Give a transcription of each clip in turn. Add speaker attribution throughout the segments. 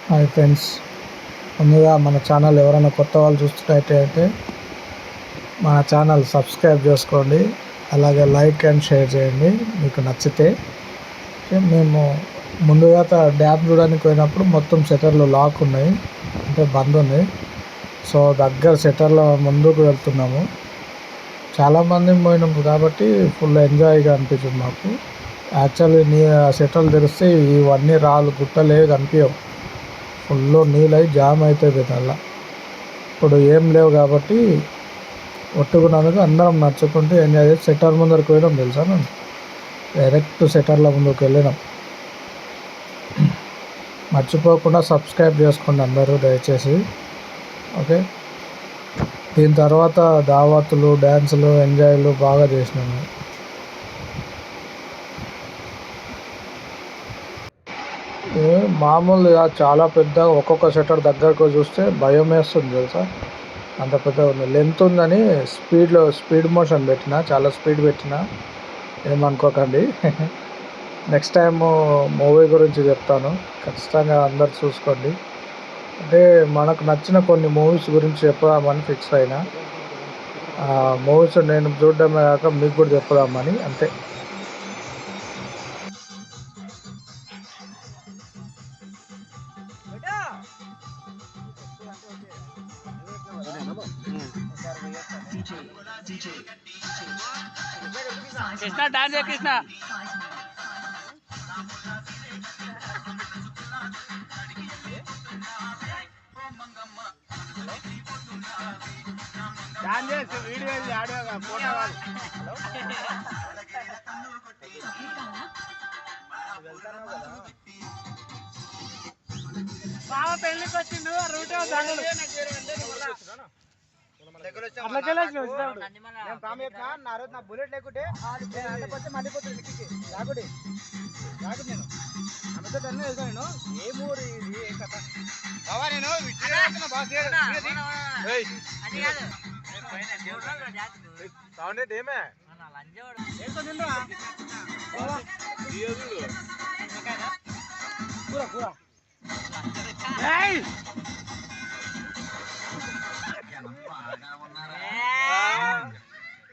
Speaker 1: Hi friends, ముందుగా మన channel ఎవరైనా కొత్త వాళ్ళు చూస్తున్నట్టయితే మన ఛానల్ సబ్స్క్రైబ్ చేసుకోండి. అలాగే లైక్ అండ్ షేర్ చేయండి మీకు నచ్చితే. మేము ముందుగా డ్యామ్ చూడడానికి పోయినప్పుడు మొత్తం షట్టర్లు లాక్ ఉన్నాయి, అంటే బంద్ ఉంది. సో దగ్గర షట్టర్ల ముందుకు వెళ్తున్నాము. చాలామంది పోయినాము కాబట్టి ఫుల్ ఎంజాయ్గా అనిపించింది మాకు. యాక్చువల్లీ షట్టర్లు తెరిస్తే ఇవన్నీ రాళ్ళు గుట్టలే కనిపించవు, ఫుల్ నీళ్ళు జామ్ అవుతుంది అలా. ఇప్పుడు ఏం లేవు కాబట్టి ఒట్టుకున్నందుకు అందరం నడుచుకుంటూ ఎంజాయ్ చేసి షట్టర్ ముందరికి పోయినాం తెలుసా. మేము డైరెక్ట్ షట్టర్ల ముందుకు వెళ్ళినాం. మర్చిపోకుండా సబ్స్క్రైబ్ చేసుకోండి అందరూ దయచేసి, ఓకే. దీని తర్వాత దావతులు, డ్యాన్సులు, ఎంజాయ్లు బాగా చేసినాము. మామూలుగా చాలా పెద్ద ఒక్కొక్క షట్టర్ దగ్గరకు చూస్తే భయం వేస్తుంది తెలుసా, అంత పెద్దగా ఉంది. లెంత్ ఉందని స్పీడ్ మోషన్ పెట్టిన, చాలా స్పీడ్ పెట్టిన, ఏమనుకోకండి. నెక్స్ట్ టైం మూవీ గురించి చెప్తాను, ఖచ్చితంగా అందరు చూసుకోండి. అంటే మనకు నచ్చిన కొన్ని మూవీస్ గురించి చెప్పుదామని ఫిక్స్ అయినా. మూవీస్ నేను చూడడమే కాక మీకు కూడా చెప్పుదామని, అంతే.
Speaker 2: కృష్ణ డాన్స్ చేయ కృష్ణ. డాన్స్ చేసి వీడియో ఆడియో ఫోటో బావ పెళ్ళికి వచ్చిండు రూట్ నా బుల్లెట్ లేకుంటే మళ్ళీపోతుంది మిక్కి రాకుడి రాకుడు. నేను అమ్మతో అన్నీ వెళ్తాను. నేను ఏ ఊరు ఇది ఏ కథ బావా, నేను సౌండ్ ఏమే కూర కూర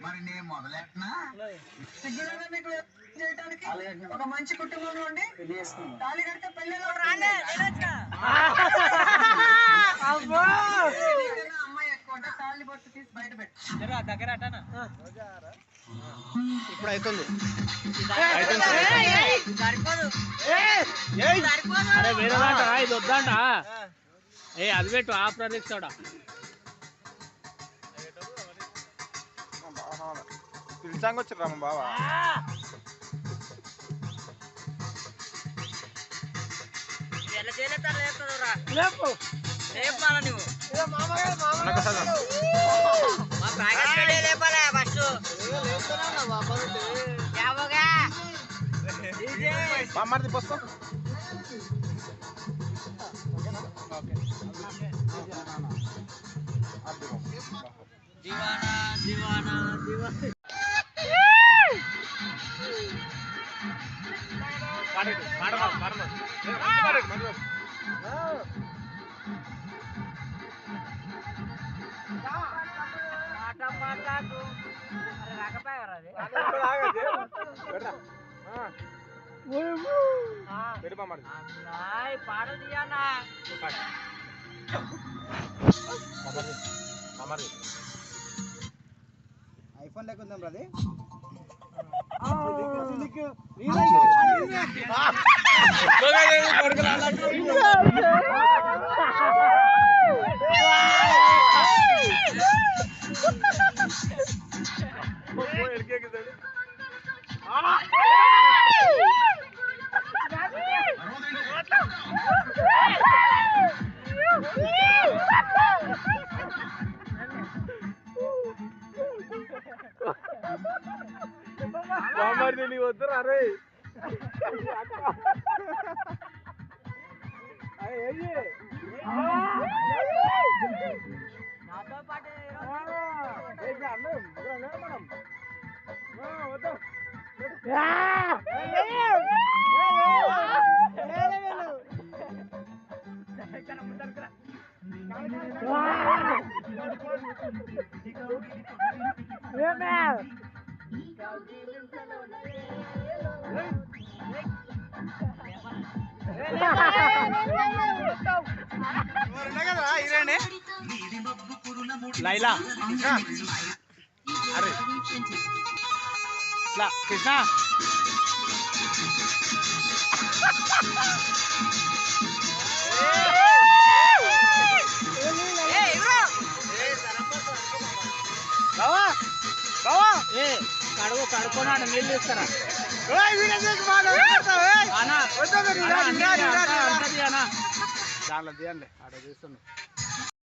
Speaker 3: మరి నేను మొదలెట్నా చేయడానికి ఒక మంచి కుటుంబం నుండి తాళి కడితే పెళ్ళిలో అమ్మాయి ఎక్కువ తాళి బొట్టు తీసి బయట పెట్టు
Speaker 2: దగ్గర
Speaker 1: ఇప్పుడు అవుతుంది.
Speaker 2: అరే వేరే దాంట ఇది వద్దంట. అది పెట్టు ఆ ప్రాజెక్ట్ చూడ
Speaker 1: పిలిచాంగా వచ్చి రామ బావా. మామది పోస్తా
Speaker 2: దివానా దివానా దివానా
Speaker 1: ఐఫోన్ లేకుందాం అది.
Speaker 4: నీ వద్దురా అరే
Speaker 2: నాతో పాటు లైలా అరే ఇట్లా కృష్ణ బావా బావా కడుకోనాడు నీళ్ళు ఇస్తారా దాంట్లో తీయండి ఆడ తీస్తున్నాడు